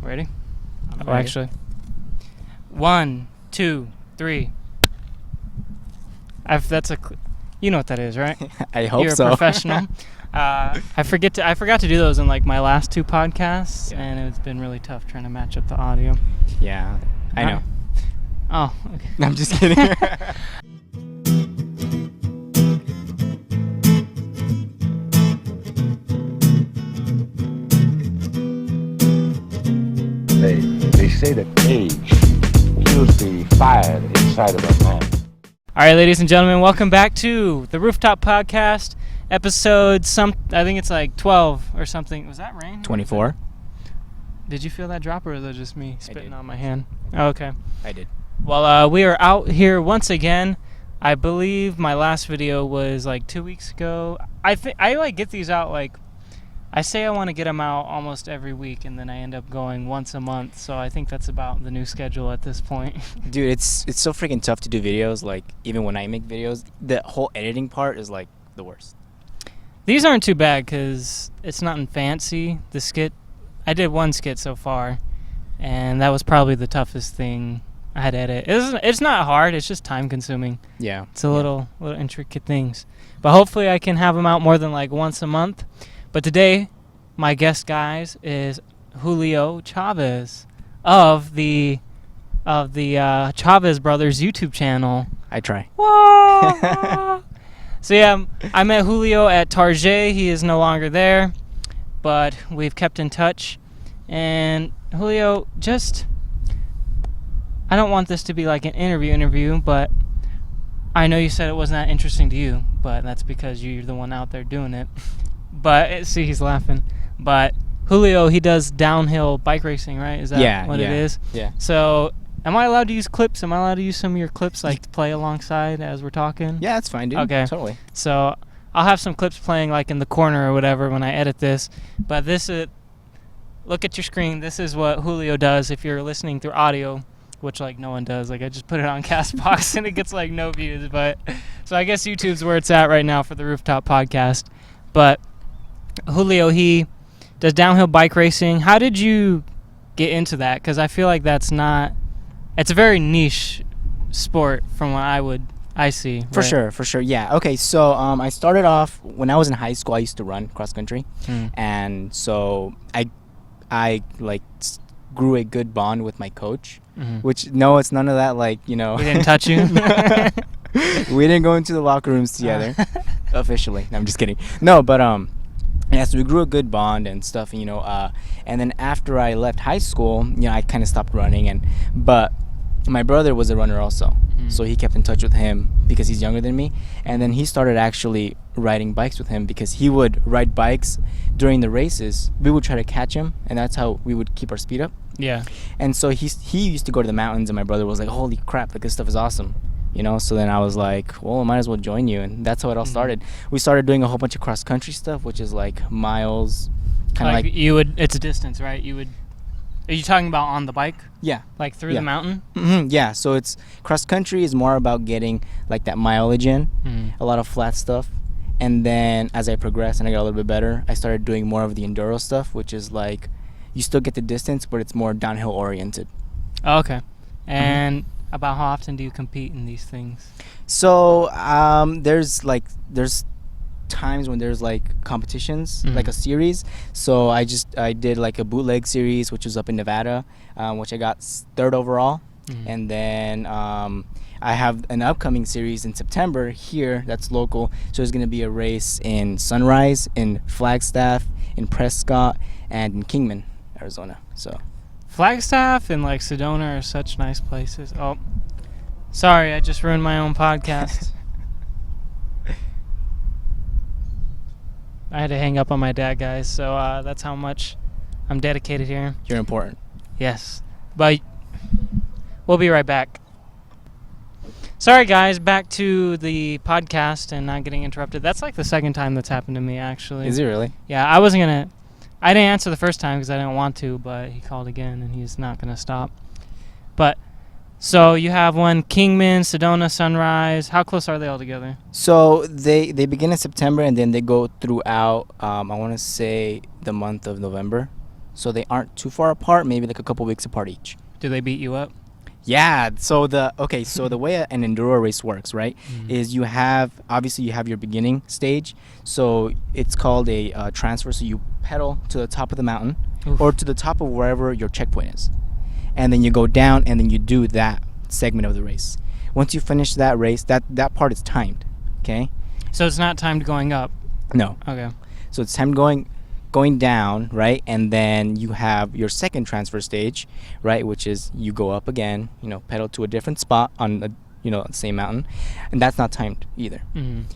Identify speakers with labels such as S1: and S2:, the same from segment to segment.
S1: Ready?
S2: Ready.
S1: Actually. 1, 2, 3. You know what that is, right?
S2: I hope
S1: You're
S2: so.
S1: a professional. I forgot to do those in like my last 2 podcasts, and it's been really tough trying to match up the audio.
S2: Yeah, I know.
S1: Oh, okay.
S2: I'm just kidding.
S3: They say that age kills the fire inside of a man.
S1: All right, ladies and gentlemen, welcome back to the Rooftop Podcast, episode I think it's like 12 or something. Was that rain?
S2: 24.
S1: Did you feel that drop, or was it just me spitting on my hand? Oh, okay.
S2: I did.
S1: Well, we are out here once again. I believe my last video was like 2 weeks ago. I get these out I say I want to get them out almost every week, and then I end up going once a month. So I think that's about the new schedule at this point.
S2: Dude, it's so freaking tough to do videos. Like, even when I make videos, the whole editing part is like the worst.
S1: These aren't too bad because it's nothing fancy. The skit, I did 1 skit so far, and that was probably the toughest thing I had to edit. It's not hard. It's just time consuming.
S2: Yeah.
S1: It's a little intricate things. But hopefully I can have them out more than like once a month. But today, my guest, guys, is Julio Chavez of the Chavez Brothers YouTube channel.
S2: I try.
S1: Whoa! So yeah, I met Julio at Target. He is no longer there, but we've kept in touch. And Julio, I don't want this to be like an interview, but I know you said it wasn't that interesting to you, but that's because you're the one out there doing it. But see, he's laughing. But Julio, he does downhill bike racing, right? Is that what it is?
S2: Yeah.
S1: So, am I allowed to use clips? Am I allowed to use some of your clips, like to play alongside as we're talking?
S2: Yeah, that's fine, dude.
S1: Okay.
S2: Totally.
S1: So, I'll have some clips playing like in the corner or whatever when I edit this. But look at your screen. This is what Julio does if you're listening through audio, which like no one does. Like I just put it on Castbox and it gets like no views. But so I guess YouTube's where it's at right now for the Rooftop Podcast. But Julio, he does downhill bike racing. How did you get into that? Because I feel like it's a very niche sport from what I see.
S2: For sure. Yeah. Okay, so I started off when I was in high school. I used to run cross country, and so I grew a good bond with my coach. Mm-hmm. Which no, it's none of that. Like, you know,
S1: he didn't touch you.
S2: We didn't go into the locker rooms together officially. No, I'm just kidding. No, but yeah, so we grew a good bond and stuff, you know, and then after I left high school, you know, I kind of stopped running, but my brother was a runner also, so he kept in touch with him because he's younger than me, and then he started actually riding bikes with him because he would ride bikes during the races. We would try to catch him, and that's how we would keep our speed up.
S1: Yeah. And
S2: so he used to go to the mountains, and my brother was like, holy crap, like, this stuff is awesome. You know, so then I was like, well, I might as well join you, and that's how it all started. We started doing a whole bunch of cross country stuff, which is like miles, kind of like
S1: it's a distance, right? Are you talking about on the bike?
S2: Yeah,
S1: like through the mountain.
S2: Mm-hmm. Yeah, so it's cross country is more about getting like that mileage in, a lot of flat stuff, and then as I progressed and I got a little bit better, I started doing more of the enduro stuff, which is like you still get the distance, but it's more downhill oriented.
S1: Oh, okay, and. About how often do you compete in these things?
S2: So there's times when there's like competitions, like a series. So I did like a bootleg series, which was up in Nevada, which I got 3rd overall. And then I have an upcoming series in September here that's local. So there's going to be a race in Sunrise, in Flagstaff, in Prescott, and in Kingman, Arizona. So
S1: Flagstaff and like Sedona are such nice places. Oh, sorry, I just ruined my own podcast. I had to hang up on my dad, guys. So that's how much I'm dedicated here.
S2: You're important.
S1: Yes, but we'll be right back. Sorry, guys, back to the podcast and not getting interrupted. That's like the 2nd time that's happened to me, actually.
S2: Is it really?
S1: Yeah, I didn't answer the first time because I didn't want to, but he called again, and he's not going to stop. But, so you have one, Kingman, Sedona, Sunrise. How close are they all together?
S2: So they begin in September, and then they go throughout, I want to say, the month of November. so they aren't too far apart. Maybe like a couple weeks apart each.
S1: Do they beat you up?
S2: Yeah. So the way an enduro race works, right, is you have your beginning stage. So it's called a transfer. So you pedal to the top of the mountain or to the top of wherever your checkpoint is, and then you go down and then you do that segment of the race. Once you finish that race, that part is timed. Okay.
S1: So it's not timed going up.
S2: No.
S1: Okay.
S2: So it's timed going down, right? And then you have your second transfer stage, right, which is you go up again, pedal to a different spot on the same mountain, and that's not timed either.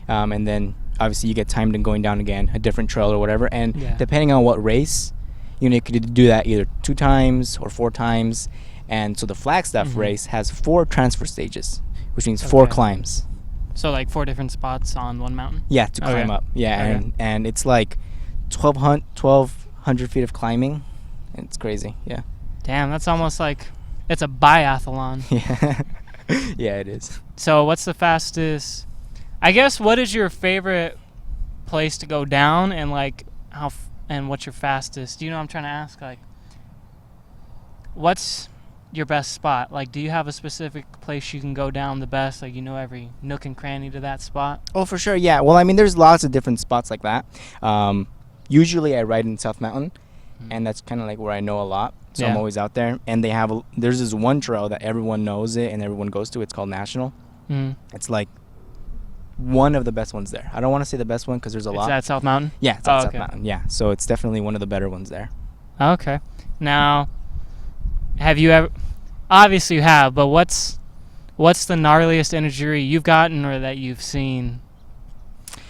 S2: And then obviously you get timed and going down again, a different trail or whatever, and depending on what race, you could do that either 2 times or 4 times. And so the Flagstaff race has 4 transfer stages, which means 4 climbs.
S1: So like 4 different spots on one mountain?
S2: Yeah, to climb up. Yeah, and it's like 1,200 feet of climbing. It's crazy. Yeah.
S1: Damn, that's almost like it's a biathlon.
S2: Yeah. Yeah, it is.
S1: So what's the fastest? I guess what is your favorite place to go down, and like and what's your fastest? Do you know what I'm trying to ask? Like, what's your best spot? Like, do you have a specific place you can go down the best? Like, every nook and cranny to that spot?
S2: Oh, for sure. Yeah. Well, I mean, there's lots of different spots like that. Usually I ride in South Mountain, and that's kind of like where I know a lot. So I'm always out there. And there's this one trail that everyone knows it and everyone goes to. It's called National. It's like one of the best ones there. I don't want to say the best one because there's a lot.
S1: Is that South Mountain?
S2: Yeah, it's at South Mountain. Yeah. So it's definitely one of the better ones there.
S1: Okay. Now, have you ever? Obviously you have, but what's the gnarliest injury you've gotten or that you've seen?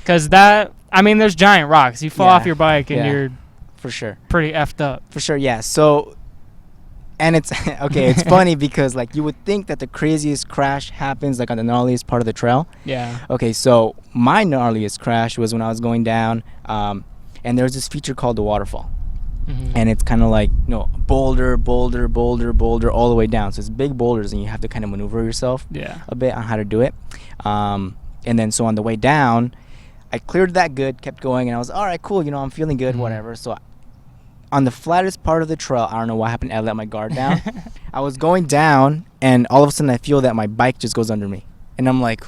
S1: Because there's giant rocks. You fall off your bike and you're
S2: for sure
S1: pretty effed up.
S2: For sure, yeah. So, and it's okay. It's funny because like you would think that the craziest crash happens like on the gnarliest part of the trail.
S1: Yeah.
S2: Okay, so my gnarliest crash was when I was going down, and there's this feature called the waterfall. And it's kind of like boulder all the way down. So it's big boulders and you have to kind of maneuver yourself a bit on how to do it. And then so on the way down I cleared that good, kept going, and I was all right, cool, I'm feeling good, whatever. So on the flattest part of the trail, I don't know what happened, I let my guard down. I was going down and all of a sudden I feel that my bike just goes under me and I'm like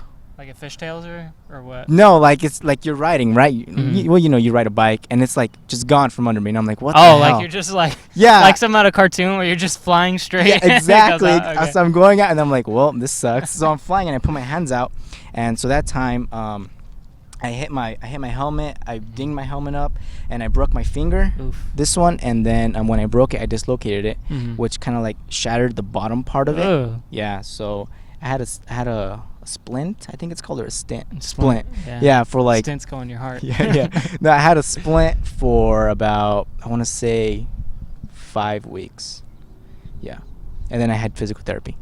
S1: it fishtails or what?
S2: No, like it's like you're riding, right? You ride a bike and it's like just gone from under me, and I'm like, what the hell?
S1: Like you're just like
S2: like
S1: some out of cartoon where you're just flying straight.
S2: Yeah, exactly. So I'm going out and I'm like, well, this sucks. So I'm flying and I put my hands out, and so that time I hit my helmet, I dinged my helmet up, and I broke my finger.
S1: Oof.
S2: This one, and then when I broke it, I dislocated it, which kind of like shattered the bottom part of it.
S1: Ugh.
S2: Yeah, so I had a splint, I think it's called, or a splint.
S1: Yeah,
S2: for like
S1: stints go in your heart.
S2: Yeah. No, I had a splint for about, I want to say 5 weeks. Yeah, and then I had physical therapy.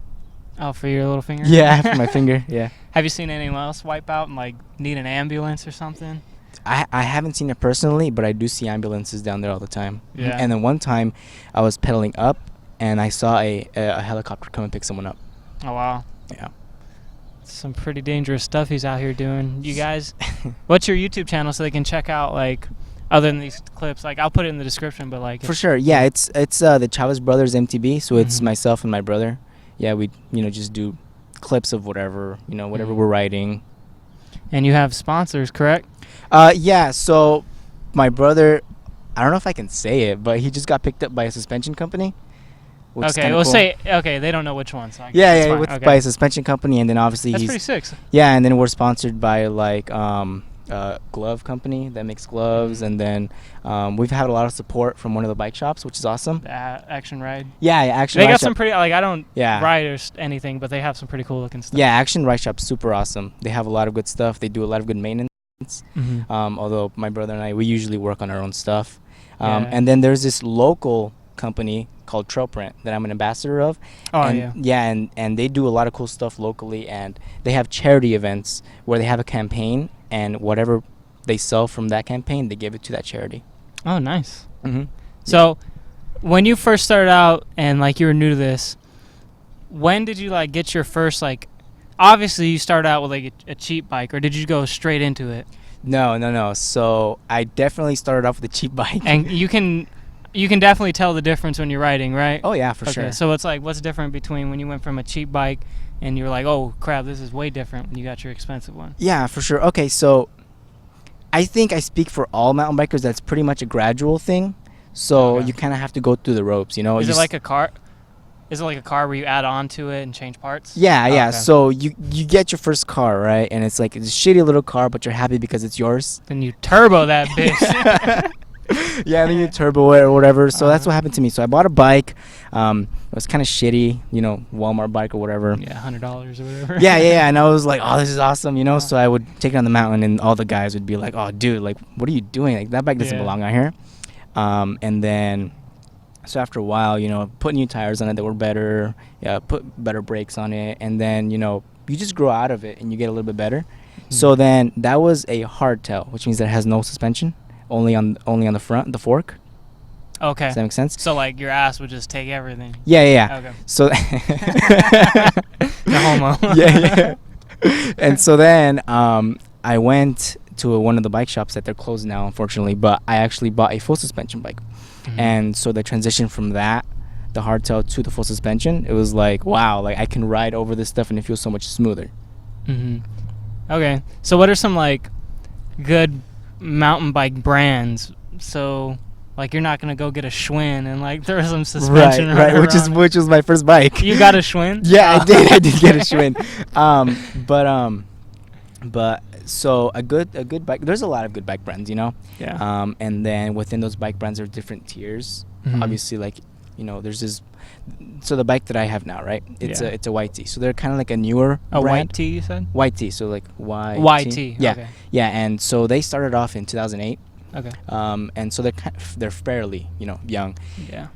S1: Oh, for your little finger?
S2: Yeah, for my finger. Yeah.
S1: Have you seen anyone else wipe out and like need an ambulance or something?
S2: I haven't seen it personally, but I do see ambulances down there all the time.
S1: Yeah.
S2: And then one time I was pedaling up and I saw a helicopter come and pick someone up.
S1: Oh, wow.
S2: Yeah.
S1: Some pretty dangerous stuff he's out here doing. You guys, what's your YouTube channel so they can check out, like, other than these clips? Like, I'll put it in the description, but like.
S2: For sure. Yeah, it's the Chavez Brothers MTB, so it's myself and my brother. Yeah, we just do clips of whatever, whatever we're writing.
S1: And you have sponsors, correct?
S2: Yeah, so my brother, I don't know if I can say it, but he just got picked up by a suspension company.
S1: Okay, we'll say, they don't know which one. So
S2: by a suspension company, and then obviously
S1: that's pretty sick.
S2: Yeah, and then we're sponsored by like glove company that makes gloves, and then we've had a lot of support from one of the bike shops, which is awesome.
S1: Action Ride.
S2: Yeah, Action
S1: Ride.
S2: They got
S1: some pretty, like, I don't ride or anything, but they have some pretty cool looking stuff.
S2: Yeah, Action Ride Shop's super awesome. They have a lot of good stuff. They do a lot of good maintenance. Although my brother and I, we usually work on our own stuff. And then there's this local company called Trail Print that I'm an ambassador of. And they do a lot of cool stuff locally, and they have charity events where they have a campaign, and whatever they sell from that campaign, they give it to that charity.
S1: Oh, nice. So when you first started out and like you were new to this, when did you like get your first, like, obviously you started out with like a cheap bike, or did you go straight into it?
S2: No. So I definitely started off with a cheap bike.
S1: And you can, you can definitely tell the difference when you're riding, right?
S2: Oh yeah, for
S1: Okay,
S2: sure.
S1: so it's like, what's different between when you went from a cheap bike and you were like, oh crap, this is way different when you got your expensive one?
S2: Yeah, for sure. Okay, so I think I speak for all mountain bikers. That's pretty much a gradual thing. So
S1: Okay.
S2: you kind of have to go through the ropes, you know.
S1: Is
S2: You
S1: it like a car? Is it like a car where you add on to it and change parts?
S2: Yeah, yeah.
S1: Okay.
S2: So you get your first car, right? And it's like it's a shitty little car, but you're happy because it's yours.
S1: Then you turbo that bitch.
S2: Yeah, then you turbo it or whatever. So that's
S1: Uh-huh.
S2: what happened to me. So I bought a bike. It was kind of shitty, you know, Walmart bike or whatever.
S1: Yeah, $100 or whatever.
S2: Yeah. And I was like, oh, this is awesome, you know. So I would take it on the mountain, and all the guys would be like, oh, dude, like, what are you doing? Like, that bike doesn't
S1: Yeah.
S2: belong out here. And then, so after a while, you know, put new tires on it that were better. Yeah, put better brakes on it, and then, you know, you just grow out of it and you get a little bit better. So then that was a hardtail, which means that it has no suspension, only on the front, the fork.
S1: Okay.
S2: Does that make sense?
S1: So like your ass would just take everything.
S2: Yeah.
S1: Okay.
S2: So
S1: The homo.
S2: yeah. And so then I went to one of the bike shops that they're closed now, unfortunately, but I actually bought a full suspension bike.
S1: Mhm.
S2: And so the transition from that, the hardtail, to the full suspension, it was like, wow, like I can ride over this stuff and it feels so much smoother.
S1: Okay. So what are some like good mountain bike brands? So like you're not gonna go get a Schwinn and like throw some suspension or
S2: right,
S1: whatever
S2: which was my first bike.
S1: You got a Schwinn?
S2: Yeah, I did get a Schwinn. But so a good bike. There's a lot of good bike brands, you know.
S1: Yeah.
S2: And then within those bike brands are different tiers.
S1: Mhm.
S2: Obviously, like, you know, there's this. So the bike that I have now, right? It's
S1: Yeah.
S2: a YT. So they're kind of like a newer
S1: A
S2: brand.
S1: white tee, you said?
S2: YT. So like YT.
S1: YT.
S2: Yeah.
S1: Okay.
S2: Yeah, and so they started off in 2008.
S1: Okay.
S2: And so they're fairly, you know, young.
S1: Yeah.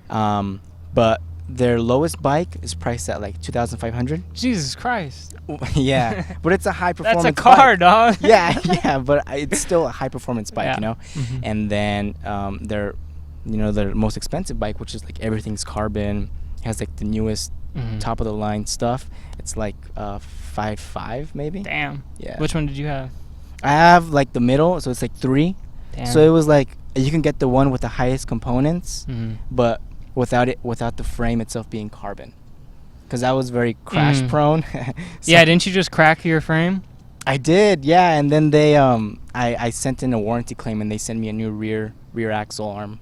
S2: But their lowest bike is priced at like 2,500.
S1: Jesus Christ.
S2: Yeah, but it's a high performance.
S1: That's a car,
S2: bike.
S1: dog.
S2: Yeah, but it's still a high performance bike,
S1: Yeah.
S2: you know.
S1: Mhm.
S2: And then their most expensive bike, which is like everything's carbon, has like the newest
S1: Mhm.
S2: top of the line stuff. It's like 5.5 maybe.
S1: Damn.
S2: Yeah.
S1: Which one did you have?
S2: I have like the middle, so it's like 3.
S1: Damn.
S2: So it was like you can get the one with the highest components,
S1: Mhm.
S2: but without the frame itself being carbon, because I was very crash
S1: Mm.
S2: prone. So
S1: Yeah, didn't you just crack your frame?
S2: I did, yeah, and then they I sent in a warranty claim and they sent me a new rear axle arm.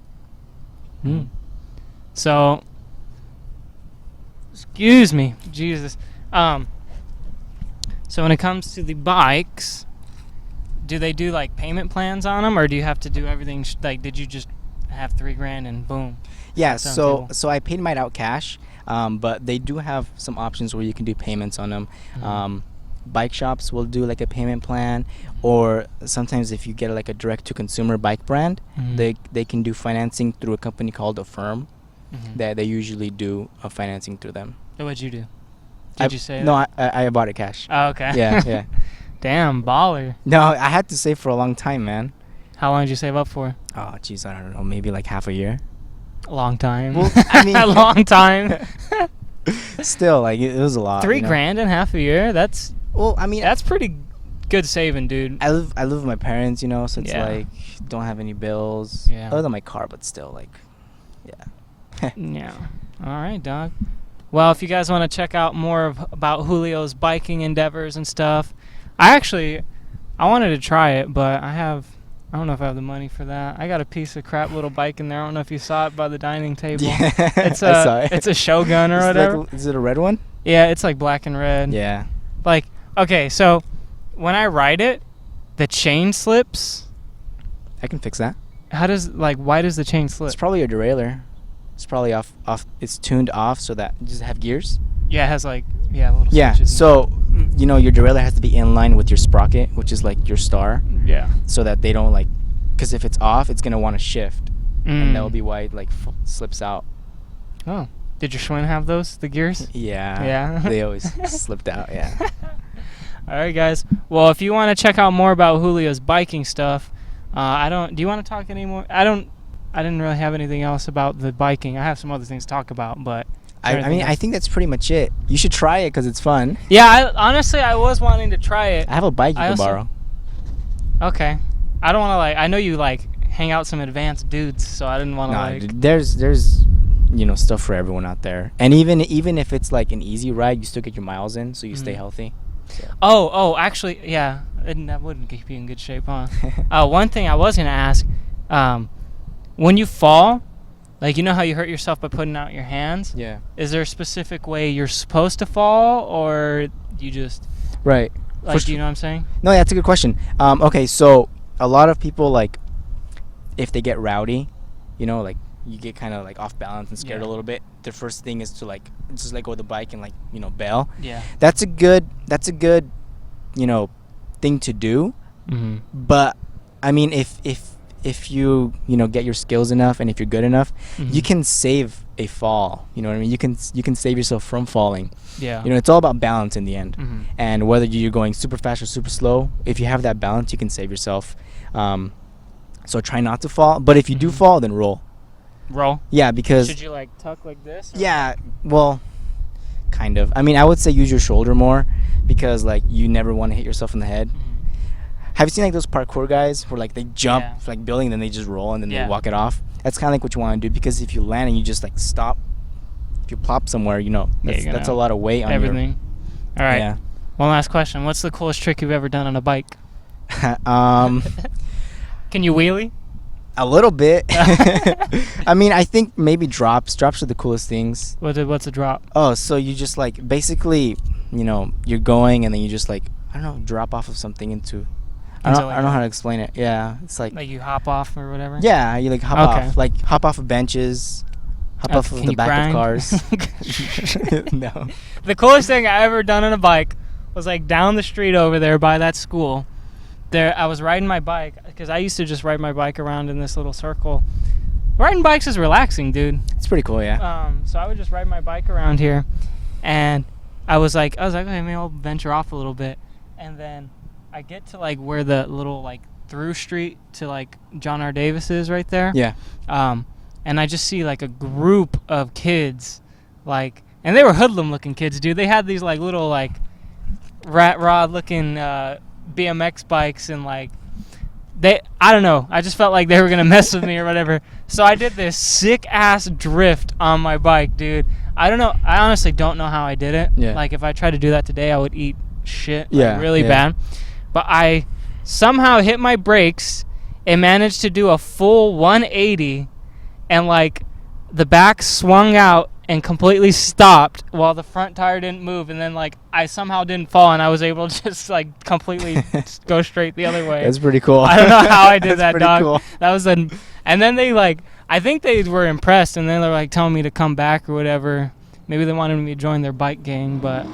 S1: So, excuse me, Jesus. So when it comes to the bikes, do they do like payment plans on them, or do you have to do everything? Like, did you just have $3,000 and boom?
S2: Yeah,
S1: Sounds
S2: so
S1: cool.
S2: so I paid mine out cash, but they do have some options where you can do payments on them.
S1: Mhm.
S2: Bike shops will do like a payment plan, or sometimes if you get like a direct to consumer bike brand,
S1: Mhm.
S2: they can do financing through a company called Affirm.
S1: Mhm.
S2: That they usually do financing through them.
S1: So what'd you do? Did you say
S2: No,
S1: that?
S2: I bought it cash.
S1: Oh, okay.
S2: Yeah.
S1: Damn, baller.
S2: No, I had to save for a long time, man.
S1: How long did you save up for?
S2: Oh, jeez, I don't know, maybe like half a year.
S1: A long time.
S2: Well, I mean-
S1: a long time.
S2: Still, like it was a lot. you know?
S1: $3,000 in half a year. That's
S2: Well, I mean,
S1: that's pretty good saving, dude.
S2: I live with my parents, you know, so it's
S1: Yeah.
S2: like don't have any bills.
S1: Yeah.
S2: Other than my car, but still, like, yeah.
S1: Yeah. All right, dog. Well, if you guys want to check out more about Julio's biking endeavors and stuff, I wanted to try it, but I don't know if I have the money for that. I got a piece of crap little bike in there. I don't know if you saw it by the dining table.
S2: Yeah,
S1: It's
S2: I saw it.
S1: It's a Shogun or
S2: Is it
S1: whatever.
S2: like is it a red one?
S1: Yeah, it's like black and red.
S2: Yeah.
S1: Like, okay, so when I ride it, the chain slips.
S2: I can fix that.
S1: Why does the chain slip?
S2: It's probably a derailleur. It's probably off. It's tuned off so that does it have gears?
S1: Yeah, it has little
S2: Yeah.
S1: switches and
S2: So, you know, your derailleur has to be in line with your sprocket, which is like your star,
S1: stuff. Yeah.
S2: so that they don't like, because if it's off, it's gonna want to shift, and that will
S1: Mm.
S2: be why it like slips out.
S1: Oh, did your Schwinn have those? The gears?
S2: Yeah.
S1: Yeah.
S2: They always slipped out. Yeah.
S1: All right, guys. Well, if you want to check out more about Julio's biking stuff, do you want to talk anymore? I didn't really have anything else about the biking. I have some other things to talk about, but
S2: I mean, I think that's pretty much it. You should try it because it's fun.
S1: yeah, honestly, I was wanting to try it.
S2: I have a bike you
S1: I
S2: can
S1: also-
S2: borrow.
S1: Okay. I don't want to I know you hang out some advanced dudes, so I didn't want to
S2: Nah,
S1: like.
S2: dude, there's stuff for everyone out there, and even if it's like an easy ride, you still get your miles in, so you stay healthy. So.
S1: Oh, actually, yeah, that wouldn't keep you in good shape, huh? One thing I was gonna ask, when you fall, like, you know how you hurt yourself by putting out your hands?
S2: Yeah.
S1: Is there a specific way you're supposed to fall, or you just
S2: Right.
S1: like? Do you know what I'm saying?
S2: No, that's a good question. Okay, so a lot of people, like, if they get rowdy, like you get kind of like off balance and scared a little bit. The first thing is to like just let go of the bike and like bail.
S1: Yeah.
S2: That's a good thing to do.
S1: Mm-hmm.
S2: But I mean, if you get your skills enough and if you're good enough, you can save a fall. You know what I mean? You can save yourself from falling.
S1: Yeah.
S2: It's all about balance in the end.
S1: Mm-hmm.
S2: And whether you're going super fast or super slow, if you have that balance, you can save yourself. So try not to fall. But if you do fall, then roll.
S1: Roll?
S2: Yeah, because...
S1: Should you, like, tuck like this? Or?
S2: Yeah, well, kind of. I mean, I would say use your shoulder more because, like, you never want to hit yourself in the head. Have you seen, like, those parkour guys where, like, they jump, like, building, and then they just roll, and then they walk it off? That's kind of like what you want to do, because if you land and you just, like, stop, if you plop somewhere, that's a lot of weight on
S1: everything. All right.
S2: Yeah.
S1: One last question. What's the coolest trick you've ever done on a bike?
S2: Can
S1: you wheelie?
S2: A little bit. I mean, I think maybe drops. Drops are the coolest things.
S1: What's a drop?
S2: Oh, so you just, like, basically, you're going, and then you just, like, I don't know, drop off of something into... I don't know how to explain it. Yeah, it's like
S1: you hop off or whatever?
S2: Yeah, you like hop off. Like hop off of benches, hop off of the back of cars. No.
S1: The coolest thing I ever done on a bike was like down the street over there by that school. There, I was riding my bike because I used to just ride my bike around in this little circle. Riding bikes is relaxing, dude.
S2: It's pretty cool, yeah.
S1: So I would just ride my bike around here, and I was like, okay, maybe I'll venture off a little bit, and then I get to like where the little like through street to like John R. Davis is right there.
S2: Yeah.
S1: And I just see like a group of kids, like, and they were hoodlum looking kids, dude. They had these like little like rat rod looking BMX bikes, and like I don't know. I just felt like they were gonna mess with me or whatever. So I did this sick ass drift on my bike, dude. I don't know. I honestly don't know how I did it.
S2: Yeah.
S1: Like if I tried to do that today, I would eat shit. Like,
S2: Yeah.
S1: really bad. But I somehow hit my brakes and managed to do a full 180, and like the back swung out and completely stopped while the front tire didn't move, and then like I somehow didn't fall, and I was able to just like completely just go straight the other way.
S2: That's pretty cool.
S1: I don't know how I did that,
S2: pretty
S1: dog.
S2: Cool.
S1: That was and then they like, I think they were impressed, and then they're like telling me to come back or whatever. Maybe they wanted me to join their bike gang, but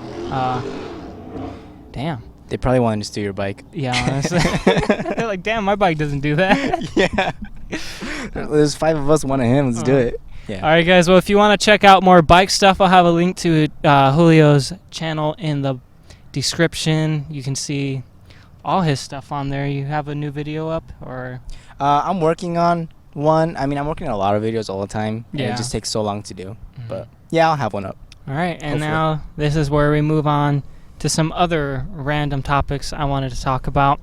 S1: damn.
S2: They probably wanted to steal your bike.
S1: Yeah, honestly. They're like, damn, my bike doesn't do that.
S2: Yeah. There's 5 of us, 1 of him. Let's do it. Yeah.
S1: All right, guys. Well, if you want to check out more bike stuff, I'll have a link to Julio's channel in the description. You can see all his stuff on there. You have a new video up, or?
S2: I'm working on one. I mean, I'm working on a lot of videos all the time.
S1: Yeah.
S2: And it just takes so long to do. Mm-hmm. But yeah, I'll have one up.
S1: All right. And
S2: Hopefully.
S1: now this is where we move on to some other random topics I wanted to talk about.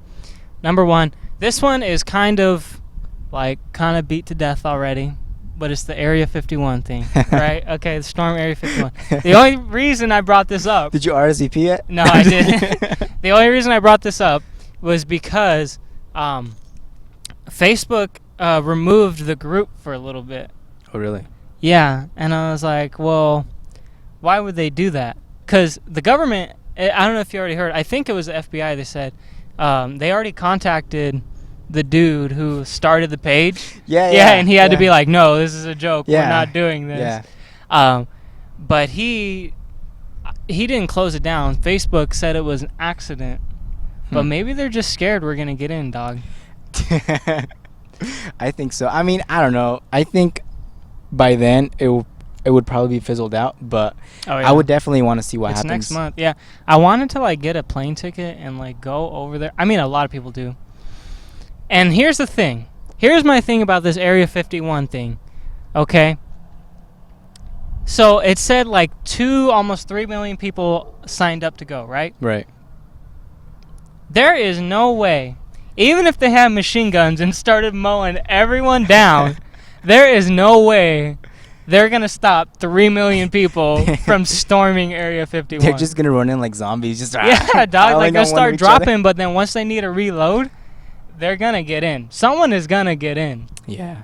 S1: Number 1, this one is kind of beat to death already, but it's the Area 51 thing, right? Okay, the Storm Area 51. The only reason I brought this up...
S2: Did you RSVP yet?
S1: No, I didn't. The only reason I brought this up was because Facebook removed the group for a little bit.
S2: Oh, really?
S1: Yeah, and I was like, well, why would they do that? Because the government... I don't know if you already heard. I think it was the FBI. They said they already contacted the dude who started the page.
S2: Yeah,
S1: and he had to be like, "No, this is a joke.
S2: Yeah.
S1: We're not doing this." Yeah. But he didn't close it down. Facebook said it was an accident. But maybe they're just scared we're gonna get in, dog.
S2: I think so. I mean, I don't know. I think by then it would probably be fizzled out, but I would definitely want to see what happens.
S1: Next month. Yeah, I wanted to like get a plane ticket and like go over there. I mean, a lot of people do. And here's the thing. Here's my thing about this Area 51 thing. Okay. So it said like almost 3 million people signed up to go, right?
S2: Right.
S1: There is no way, even if they had machine guns and started mowing everyone down, there is no way they're going to stop 3 million people from storming Area 51.
S2: They're just gonna run in like zombies, just
S1: yeah, dog. Like they'll start
S2: each
S1: dropping, but then once they need a reload, they're gonna get in. Someone is gonna get in.
S2: Yeah.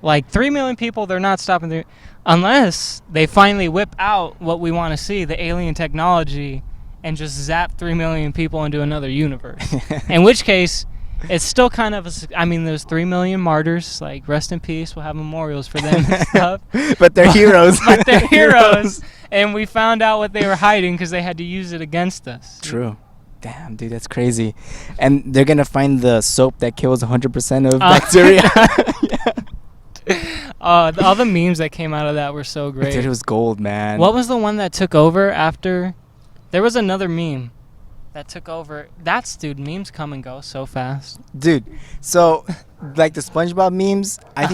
S1: Like 3 million people, they're not stopping unless they finally whip out what we want to see, the alien technology, and just zap 3 million people into another universe. In which case, it's still kind of there's 3 million martyrs. Like, rest in peace. We'll have memorials for them and stuff.
S2: But they're heroes.
S1: But they're heroes. And we found out what they were hiding because they had to use it against us.
S2: True. Damn, dude, that's crazy. And they're gonna find the soap that kills 100% of bacteria.
S1: All the memes that came out of that were so great.
S2: Dude, it was gold, man.
S1: What was the one that took over after? There was another meme that took over. Dude, memes come and go so fast.
S2: Dude, so like the SpongeBob memes, I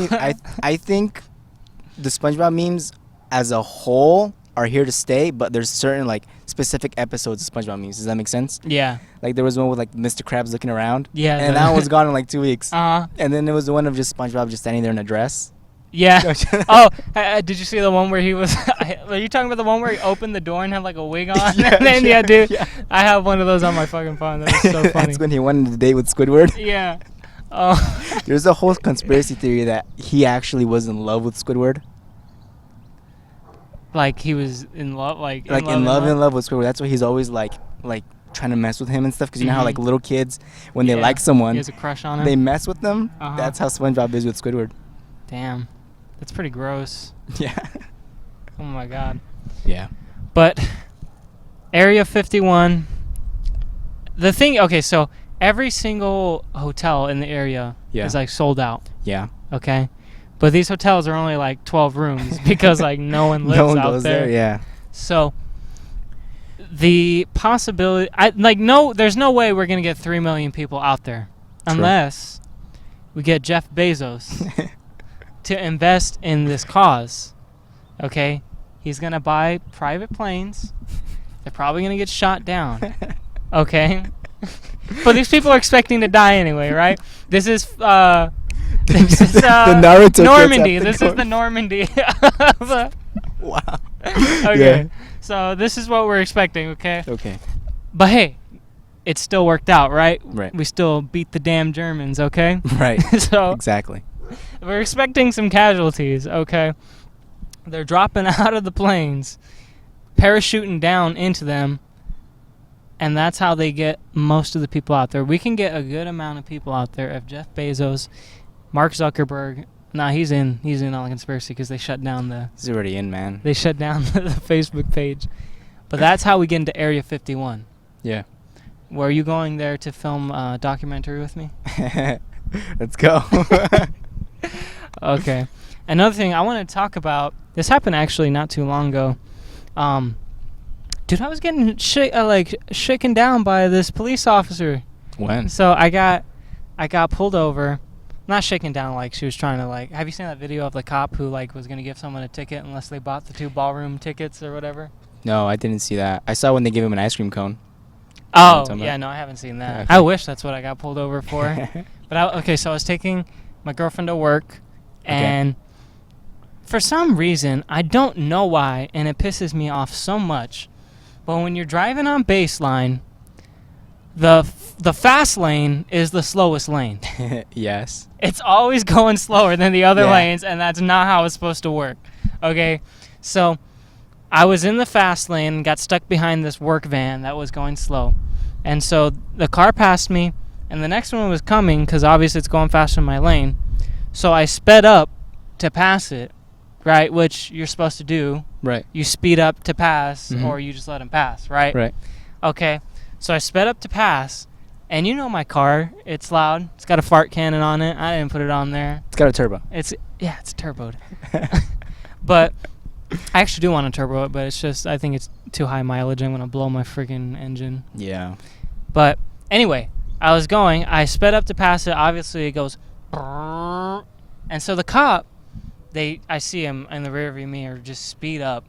S2: think the SpongeBob memes as a whole are here to stay, but there's certain like specific episodes of SpongeBob memes. Does that make sense?
S1: Yeah.
S2: Like there was one with like Mr. Krabs looking around.
S1: Yeah.
S2: And that one was gone in like 2 weeks.
S1: Uh-huh.
S2: And then there was the one of just SpongeBob just standing there in a dress.
S1: Yeah. Oh, did you see the one where he was? Are you talking about the one where he opened the door and had like a wig on? Yeah, dude. Yeah. I have one of those on my fucking phone. That was so funny.
S2: That's when he went on the date with Squidward.
S1: Yeah. Oh.
S2: There's a whole conspiracy theory that he actually was in love with Squidward.
S1: Like he was in love, like
S2: in love with Squidward. That's why he's always like trying to mess with him and stuff. Because you know how like little kids, when they like someone,
S1: he has a crush on him.
S2: They mess with them.
S1: Uh-huh.
S2: That's how SpongeBob is with Squidward.
S1: Damn. That's pretty gross.
S2: Yeah.
S1: Oh my god.
S2: Yeah.
S1: But Area 51. The thing. Okay, so every single hotel in the area is like sold out.
S2: Yeah.
S1: Okay. But these hotels are only like 12 rooms because like no one lives out
S2: goes
S1: there.
S2: Yeah.
S1: So the possibility, there's no way we're gonna get 3 million people out there unless we get Jeff Bezos to invest in this cause. Okay, he's gonna buy private planes. They're probably gonna get shot down. Okay, but these people are expecting to die anyway, right? This is the
S2: Naruto
S1: Normandy. This is the Normandy.
S2: Wow.
S1: Okay, so this is what we're expecting. Okay.
S2: Okay.
S1: But hey, it still worked out, right?
S2: Right.
S1: We still beat the damn Germans. Okay.
S2: Right.
S1: So
S2: exactly.
S1: We're expecting some casualties, okay? They're dropping out of the planes, parachuting down into them, and that's how they get most of the people out there. We can get a good amount of people out there if Jeff Bezos, Mark Zuckerberg. He's in on the conspiracy because they shut down
S2: He's already in, man.
S1: They shut down the Facebook page. But that's how we get into Area 51.
S2: Yeah.
S1: Were you going there to film a documentary with me?
S2: Let's go.
S1: Okay. Another thing I want to talk about, this happened actually not too long ago. Dude, I was getting shaken down by this police officer.
S2: When?
S1: So I got pulled over. Not shaken down like she was trying to have you seen that video of the cop who was going to give someone a ticket unless they bought the 2 ballroom tickets or whatever?
S2: No, I didn't see that. I saw when they gave him an ice cream cone.
S1: Oh, yeah, no, I haven't seen that.
S2: Okay.
S1: I wish that's what I got pulled over for. But so I was taking my girlfriend to work, and for some reason, I don't know why, and it pisses me off so much, but when you're driving on baseline, the fast lane is the slowest lane.
S2: Yes.
S1: It's always going slower than the other lanes, and that's not how it's supposed to work. Okay? So I was in the fast lane and got stuck behind this work van that was going slow. And so the car passed me, and the next one was coming because obviously it's going faster in my lane. So I sped up to pass it, right, which you're supposed to do.
S2: Right.
S1: You speed up to pass, or you just let him pass, right?
S2: Right.
S1: Okay. So I sped up to pass, and you know my car, it's loud. It's got a fart cannon on it. I didn't put it on there.
S2: It's got a turbo.
S1: It's turboed. But I actually do want to turbo it, but it's just I think it's too high mileage. I'm going to blow my freaking engine.
S2: Yeah.
S1: But anyway, I sped up to pass it. Obviously, it goes, and so the cop, I see him in the rearview mirror just speed up,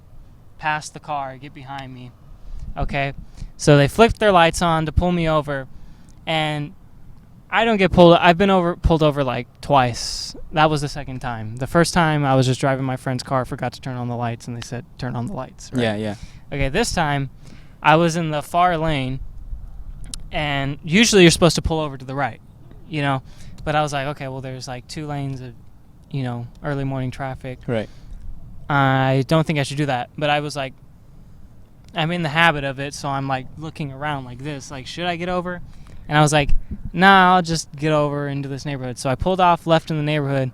S1: past the car, get behind me. Okay, so they flipped their lights on to pull me over, and I don't get pulled. I've been pulled over like twice. That was the second time. The first time I was just driving my friend's car, forgot to turn on the lights, and they said turn on the lights. Right?
S2: Yeah.
S1: Okay, this time I was in the far lane, and usually you're supposed to pull over to the right, you know. But I was like, okay, well, there's like 2 lanes of, you know, early morning traffic.
S2: Right.
S1: I don't think I should do that. But I was like, I'm in the habit of it, so I'm like looking around like this, like, should I get over? And I was like, nah, I'll just get over into this neighborhood. So I pulled off, left in the neighborhood.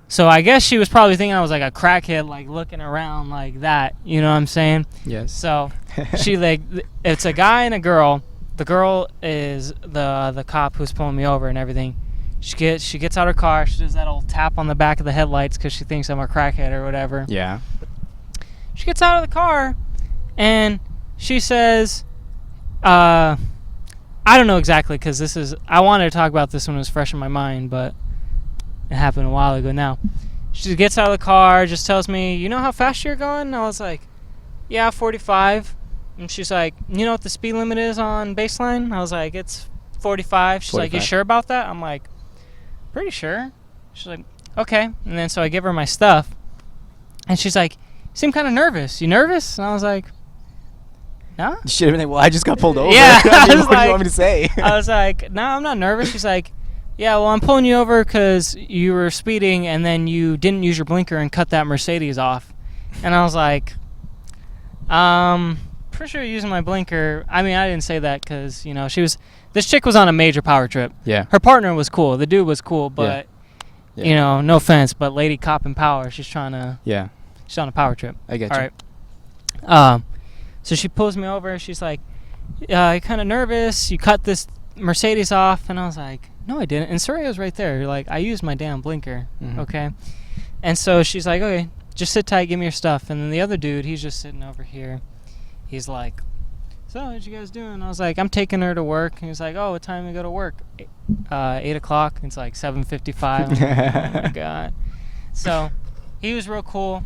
S1: So I guess she was probably thinking I was like a crackhead, like looking around like that. You know what I'm saying?
S2: Yes.
S1: So she like, it's a guy and a girl. The girl is the cop who's pulling me over and everything. She gets out her car. She does that old tap on the back of the headlights because she thinks I'm a crackhead or whatever.
S2: Yeah.
S1: She gets out of the car and she says, I don't know exactly because I wanted to talk about this when it was fresh in my mind, but it happened a while ago now. She gets out of the car, just tells me, you know how fast you're going? And I was like, yeah, 45. And she's like, you know what the speed limit is on baseline? I was like, it's 45. She's like, you sure about that? I'm like, pretty sure. She's like, okay. And then so I give her my stuff. And she's like, you seem kind of nervous. You nervous? And I was like, no.
S2: You should have been like, well, I just got pulled over.
S1: Yeah.
S2: I mean,
S1: I was
S2: what do
S1: like,
S2: you want me to say?
S1: I was like, no, I'm not nervous. She's like, yeah, well, I'm pulling you over because you were speeding and then you didn't use your blinker and cut that Mercedes off. And I was like, pretty sure you're using my blinker. I mean, I didn't say that because, you know, this chick was on a major power trip.
S2: Yeah.
S1: Her partner was cool. The dude was cool, but,
S2: Yeah.
S1: you know, no offense, but lady cop in power, she's on a power trip.
S2: I get
S1: All
S2: you.
S1: right. So she pulls me over. She's like, you're kind of nervous. You cut this Mercedes off. And I was like, no, I didn't. And Soraya's right there. Like, I used my damn blinker.
S2: Mhm.
S1: Okay. And so she's like, okay, just sit tight. Give me your stuff. And then the other dude, he's just sitting over here. He's like, so what you guys doing? I was like, I'm taking her to work. And he's like, oh, what time do you go to work? 8 o'clock. It's like 7:55. Oh, my God. So he was real cool.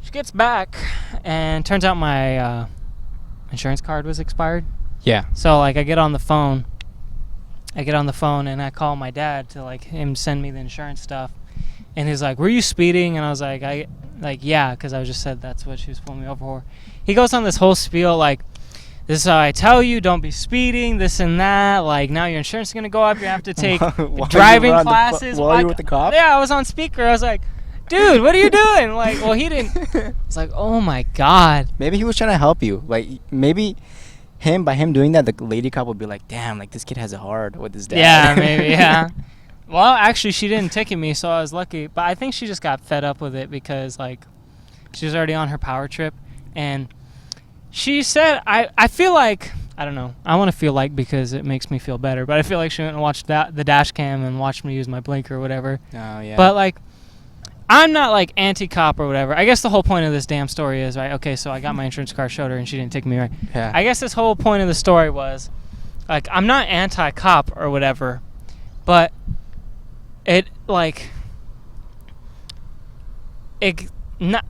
S1: She gets back, and turns out my insurance card was expired.
S2: Yeah.
S1: So, like, I get on the phone, and I call my dad to, like, him send me the insurance stuff. And he's like, were you speeding? And I was like, yeah, because I just said that's what she was pulling me over for. He goes on this whole spiel, like, this is how I tell you, don't be speeding, this and that. Like, now your insurance is going to go up. You have to take driving classes.
S2: While you were with the cop?
S1: Yeah, I was on speaker. I was like, dude, what are you doing? Like, well, he didn't. It's like, oh my God.
S2: Maybe he was trying to help you. Like, maybe by him doing that, the lady cop would be like, damn, like, this kid has it hard with his dad.
S1: Yeah, maybe, yeah. Well, actually, she didn't ticket me, so I was lucky. But I think she just got fed up with it because, like, she was already on her power trip. And she said, I feel like, I don't know. I want to feel like because it makes me feel better. But I feel like she went and watched the dash cam and watched me use my blinker or whatever.
S2: Oh, yeah.
S1: But, like, I'm not, like, anti-cop or whatever. I guess the whole point of this damn story is, right, okay, so I got my insurance card, showed her, and she didn't take me right.
S2: Yeah.
S1: I guess this whole point of the story was, like, I'm not anti-cop or whatever, but it, like, not,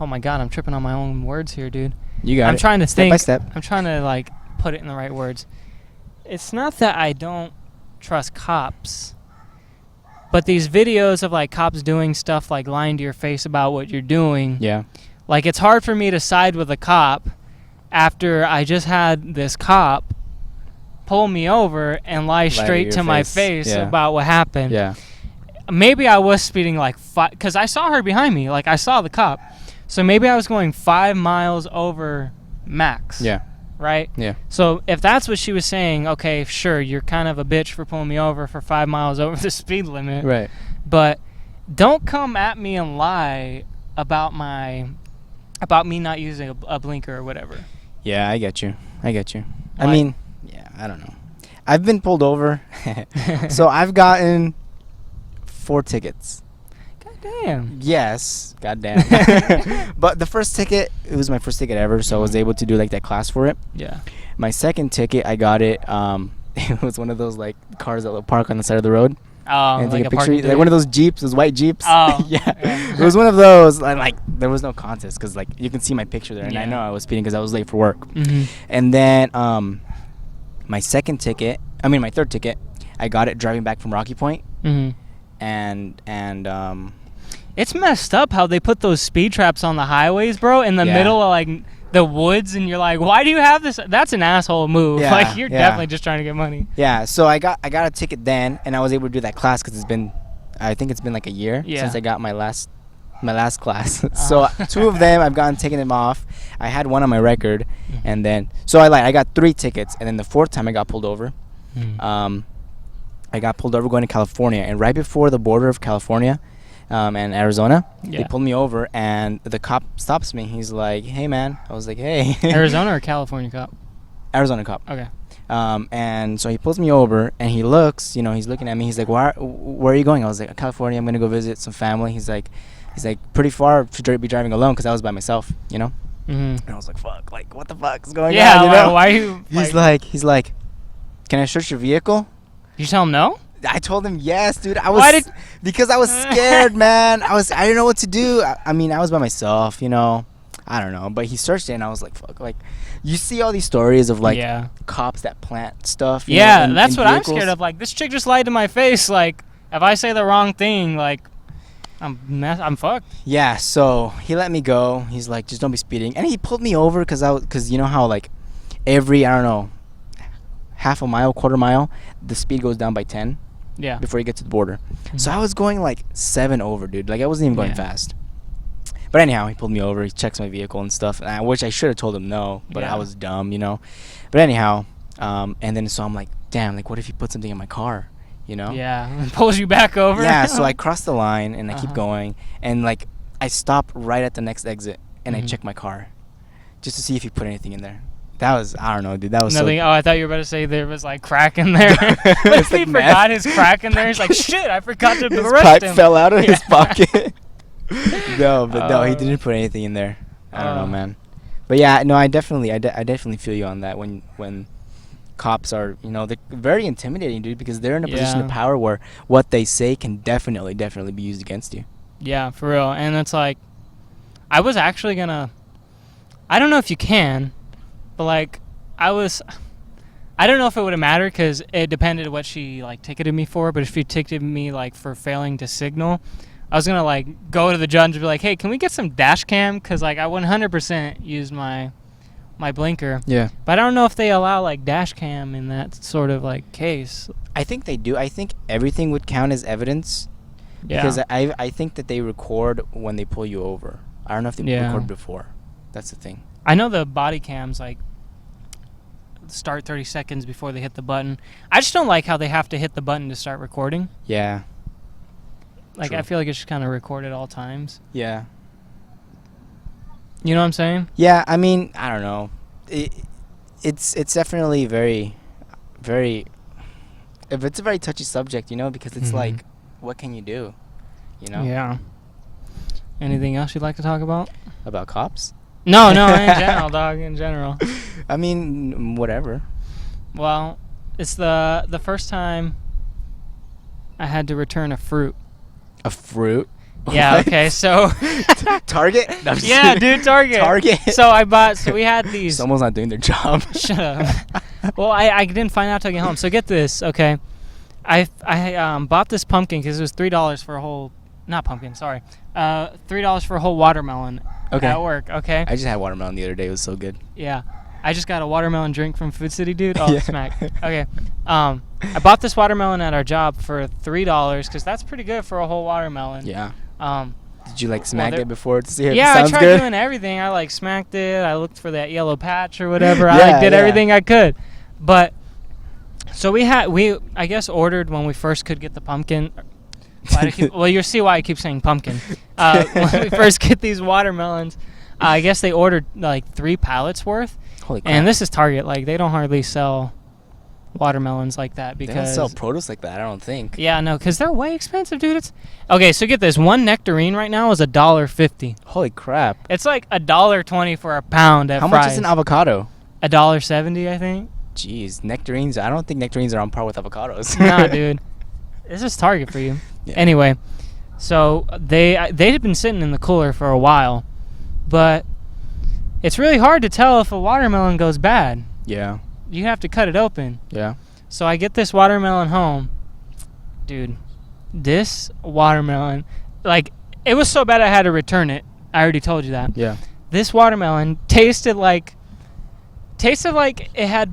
S1: oh my God, I'm tripping on my own words here, dude.
S2: You got it.
S1: I'm trying to think.
S2: Step by step.
S1: I'm trying to, like, put it in the right words. It's not that I don't trust cops, but these videos of, like, cops doing stuff, like, lying to your face about what you're doing.
S2: Yeah.
S1: Like, it's hard for me to side with a cop after I just had this cop pull me over and lie straight to my face about what happened.
S2: Yeah.
S1: Maybe I was speeding, like, because I saw her behind me. Like, I saw the cop. So maybe I was going 5 miles over max.
S2: Yeah.
S1: Right?
S2: Yeah.
S1: So if that's what she was saying, okay, sure, you're kind of a bitch for pulling me over for 5 miles over the speed limit.
S2: Right.
S1: But don't come at me and lie about me not using a blinker or whatever.
S2: Yeah, I get you. I mean, yeah, I don't know. I've been pulled over. So I've gotten 4 tickets.
S1: Damn.
S2: Yes. Goddamn. But the first ticket, it was my first ticket ever, so I was able to do, like, that class for it.
S1: Yeah.
S2: My second ticket, I got it. It was one of those, like, cars that will park on the side of the road.
S1: Oh,
S2: And
S1: like
S2: take
S1: a
S2: a picture.
S1: parking
S2: Like
S1: ticket?
S2: one of those Jeeps, those white Jeeps.
S1: Oh.
S2: Yeah. It was one of those. And, like, there was no contest because, like, you can see my picture there. And I
S1: Yeah.
S2: know I was speeding because I was late for work.
S1: Mm-hmm.
S2: And then my third ticket, I got it driving back from Rocky Point,
S1: Mhm.
S2: and
S1: It's messed up how they put those speed traps on the highways, bro, in the
S2: Yeah.
S1: middle of like the woods, and you're like, why do you have this? That's an asshole move.
S2: Yeah,
S1: Like you're
S2: yeah.
S1: definitely just trying to get money.
S2: yeah. So I got a ticket then, and I was able to do that class because I think it's been like a year
S1: Yeah.
S2: since I got my last class. So 2 of them I've gotten taken them off. I had 1 on my record, and then so I got 3 tickets, and then the 4th time I got pulled over. I got pulled over going to California, and right before the border of California and Arizona, they
S1: Yeah.
S2: pulled me over, and the cop stops me. He's like, "Hey, man." I was like, "Hey."
S1: Arizona or California cop?
S2: Arizona cop.
S1: Okay.
S2: And so he pulls me over, and he looks, he's looking at me. He's like, where are you going? I was like, California. I'm going to go visit some family. He's like, pretty far to be driving alone because I was by myself,
S1: Mhm.
S2: And I was like, fuck, like, what the fuck is going
S1: Yeah.
S2: on,
S1: Why are you?
S2: He's like, can I search your vehicle?
S1: You tell him no?
S2: I told him yes, dude. Because I was scared, man. I didn't know what to do. I mean, I was by myself, I don't know. But he searched it, and I was like, fuck. Like, you see all these stories of, like,
S1: Yeah.
S2: cops that plant stuff.
S1: Yeah,
S2: in
S1: that's what
S2: vehicles.
S1: I'm scared of. Like, this chick just lied to my face. Like, if I say the wrong thing, like, I'm fucked.
S2: Yeah, so he let me go. He's like, just don't be speeding. And he pulled me over because you know how, like, every, I don't know, half a mile, quarter mile, the speed goes down by 10
S1: Yeah.
S2: before you get to the border. So I was going, like, 7 over, dude. Like, I wasn't even going
S1: Yeah.
S2: fast. But anyhow, he pulled me over. He checks my vehicle and stuff, which I should have told him no, but
S1: Yeah.
S2: I was dumb, But anyhow, and then so I'm like, damn, like, what if he put something in my car,
S1: Yeah. Pulls you back over.
S2: Yeah, so I crossed the line, and I keep
S1: Uh-huh.
S2: going, and, like, I stop right at the next exit, and I
S1: Mhm.
S2: check my car just to see if he put anything in there. That was, I don't know, dude. That was
S1: Nothing.
S2: so...
S1: Oh, I thought you were about to say there was like crack in there. What
S2: It's
S1: if he
S2: like
S1: forgot
S2: meth.
S1: his crack in there? He's like, shit, I forgot to
S2: His
S1: arrest
S2: pipe
S1: him.
S2: fell out of his
S1: Yeah.
S2: pocket. No, he
S1: Oh.
S2: didn't put anything in there. I don't know,
S1: Oh.
S2: man. But yeah, no, I definitely feel you on that when cops are, they're very intimidating, dude, because they're in a position of
S1: Yeah.
S2: power where what they say can definitely be used against you.
S1: Yeah, for real. And it's like, I was actually gonna. I don't know if you can, but like, I don't know if it would have mattered because it depended what she like ticketed me for. But if she ticketed me like for failing to signal, I was gonna like go to the judge and be like, hey, can we get some dash cam? Because like I 100% used my blinker.
S2: Yeah.
S1: But I don't know if they allow like dash cam in that sort of like case.
S2: I think they do. I think everything would count as evidence.
S1: Yeah.
S2: Because I think that they record when they pull you over. I don't know if they
S1: Yeah.
S2: record before. That's the thing.
S1: I know the body cams like start 30 seconds before they hit the button. I just don't like how they have to hit the button to start recording.
S2: Yeah.
S1: Like
S2: True.
S1: I feel like it should kind of record at all times.
S2: Yeah.
S1: You know what I'm saying?
S2: Yeah, I mean, I don't know. It's definitely very, very... It's a very touchy subject, because it's
S1: Mhm.
S2: like, what can you do?
S1: Yeah. Anything else you'd like to talk about?
S2: About cops?
S1: No, in general, dog, in general.
S2: I mean, whatever.
S1: Well, it's the first time I had to return a fruit.
S2: A fruit?
S1: Yeah,
S2: What?
S1: okay, so...
S2: Target? No, I'm just
S1: Yeah,
S2: kidding.
S1: dude, Target.
S2: Target.
S1: So we had these...
S2: Someone's not doing their job.
S1: Shut up. Well, I didn't find out till I get home. So get this, okay. I bought this pumpkin because it was $3 for a whole... Not pumpkin, sorry. $3 for a whole watermelon
S2: Okay.
S1: at work, okay?
S2: I just had watermelon the other day. It was so good.
S1: Yeah. I just got a watermelon drink from Food City, dude. Oh,
S2: Yeah.
S1: smack. Okay. I bought this watermelon at our job for $3 because that's pretty good for a whole watermelon.
S2: Yeah.
S1: Um,
S2: Did you smack
S1: they're-
S2: it before to see if
S1: yeah,
S2: it
S1: I
S2: sounds
S1: tried
S2: good?
S1: doing everything. I smacked it. I looked for that yellow patch or whatever. I
S2: Yeah,
S1: did
S2: yeah.
S1: everything I could. But so we I guess ordered when we first could get the pumpkin. Well, you'll see why I keep saying pumpkin. When we first get these watermelons, I guess they ordered like 3 pallets worth.
S2: Holy crap.
S1: And this is Target. Like they don't hardly sell watermelons like that
S2: They
S1: because
S2: don't sell produce like that, I don't think.
S1: yeah, no, because they're way expensive, dude. It's okay. So get this: one nectarine right now is $1.50.
S2: Holy crap.
S1: It's like $1.20 for a pound at
S2: How
S1: Fry's.
S2: much is an avocado?
S1: $1.70, I think.
S2: Jeez, nectarines. I don't think nectarines are on par with avocados.
S1: Nah, dude. This is Target for you.
S2: Yeah.
S1: Anyway, so they had been sitting in the cooler for a while, but it's really hard to tell if a watermelon goes bad.
S2: Yeah.
S1: You have to cut it open.
S2: Yeah.
S1: So I get this watermelon home. Dude, this watermelon, like, it was so bad I had to return it. I already told you that.
S2: Yeah.
S1: This watermelon tasted like it had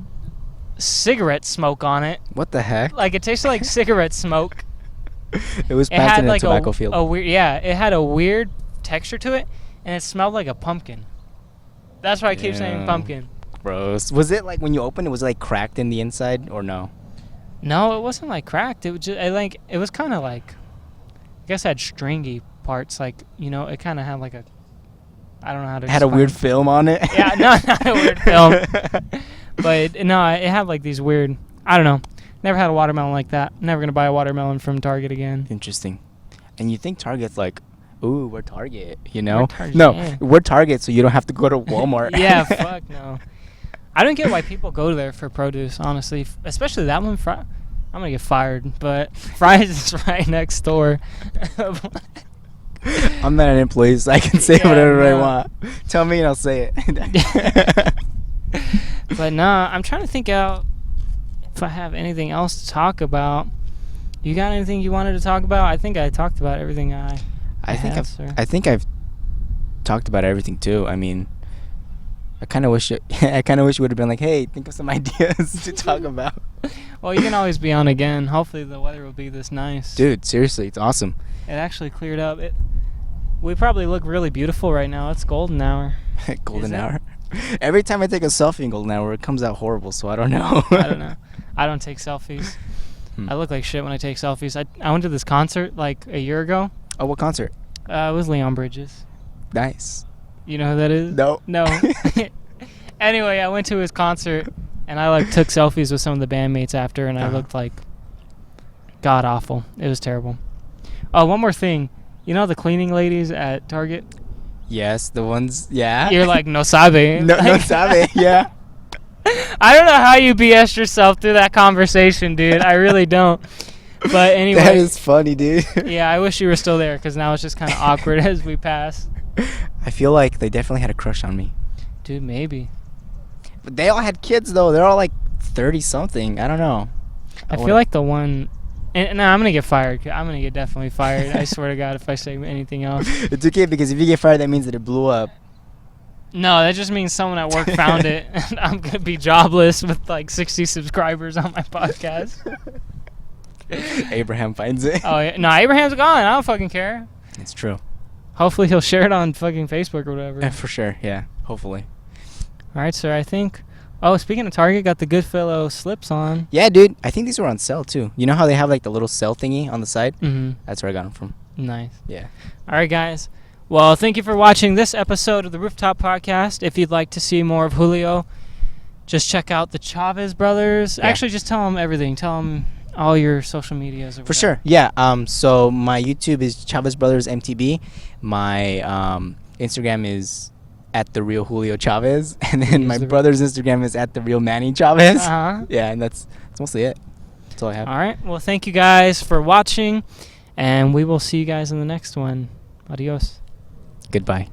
S1: cigarette smoke on it.
S2: What the heck?
S1: Like, it tasted like cigarette smoke.
S2: It was
S1: It had
S2: planted in a
S1: like
S2: tobacco field.
S1: a weird, yeah, it had a weird texture to it, and it smelled like a pumpkin. That's why I keep saying
S2: Yeah.
S1: pumpkin.
S2: Gross. Was it like when you opened it, was it like cracked in the inside or no?
S1: No, it wasn't like cracked. It was just it was kind of like, I guess it had stringy parts. Like, you know, it kind of had like a, I don't know how to.
S2: It had a
S1: explain
S2: weird
S1: it.
S2: film on it.
S1: Yeah, no, not a weird film. But no, it had like these weird. I don't know. Never had a watermelon like that. Never gonna buy a watermelon from Target again.
S2: Interesting. And you think Target's like, ooh, we're Target, you know?
S1: We're Target,
S2: no,
S1: yeah.
S2: we're Target, so you don't have to go to Walmart.
S1: Yeah, fuck no. I don't get why people go there for produce, honestly. Especially that one. I'm gonna get fired, but Fry's is right next door.
S2: I'm not an employee, so I can say
S1: Yeah,
S2: whatever I
S1: no.
S2: want. Tell me and I'll say it.
S1: But nah, I'm trying to think out if I have anything else to talk about. You got anything you wanted to talk about? I think I talked about everything I have, sir.
S2: I think I've talked about everything too. I mean, I kind of wish you would have been like, hey, think of some ideas to talk about.
S1: Well, you can always be on again. Hopefully the weather will be this nice.
S2: Dude, seriously, it's awesome.
S1: It actually cleared up. We probably look really beautiful right now. It's golden hour.
S2: Golden
S1: Is it?
S2: hour. Every time I take a selfie in golden hour, it comes out horrible, so I don't know.
S1: I don't know. I don't take selfies. I look like shit when I take selfies. I went to this concert like a year ago.
S2: Oh, what concert?
S1: It was Leon Bridges.
S2: Nice.
S1: You know who that is?
S2: No.
S1: No. Anyway, I went to his concert, and I like took selfies with some of the bandmates after, and I looked like god awful. It was terrible. Oh, one more thing. You know the cleaning ladies at Target?
S2: Yes, the ones, yeah.
S1: You're like, no sabe.
S2: no
S1: Like,
S2: sabe, yeah.
S1: I don't know how you BS yourself through that conversation, dude. I really don't. But anyway.
S2: That is funny, dude.
S1: Yeah, I wish you were still there, because now it's just kind of awkward as we pass.
S2: I feel like they definitely had a crush on me.
S1: Dude, maybe.
S2: But they all had kids, though. They're all like 30-something. I don't know.
S1: I feel like the one... And no, I'm going to get fired. I'm going to get definitely fired. I swear to God, if I say anything else.
S2: It's okay, because if you get fired, that means that it blew up.
S1: No, that just means someone at work found it, and I'm going to be jobless with like 60 subscribers on my podcast.
S2: Abraham finds it.
S1: Oh, yeah. No, Abraham's gone. I don't fucking care.
S2: It's true.
S1: Hopefully he'll share it on fucking Facebook or whatever.
S2: For sure, yeah. Hopefully.
S1: All right, sir, I think... Oh, speaking of Target, got the Goodfellow slips on.
S2: Yeah, dude. I think these were on sale, too. You know how they have like the little sale thingy on the side?
S1: Mm-hmm.
S2: That's where I got them from.
S1: Nice.
S2: Yeah.
S1: All right, guys. Well, thank you for watching this episode of the Rooftop Podcast. If you'd like to see more of Julio, just check out the Chavez Brothers.
S2: Yeah.
S1: Actually, just tell them everything. Tell them all your social medias. Or
S2: For sure. Yeah. So my YouTube is Chavez Brothers MTB. My Instagram is at the real Julio Chavez, and then my brother's Instagram is at the real Manny Chavez.
S1: Uh-huh.
S2: Yeah, and that's mostly it. That's all I have.
S1: All right. Well, thank you guys for watching, and we will see you guys in the next one. Adios.
S2: Goodbye.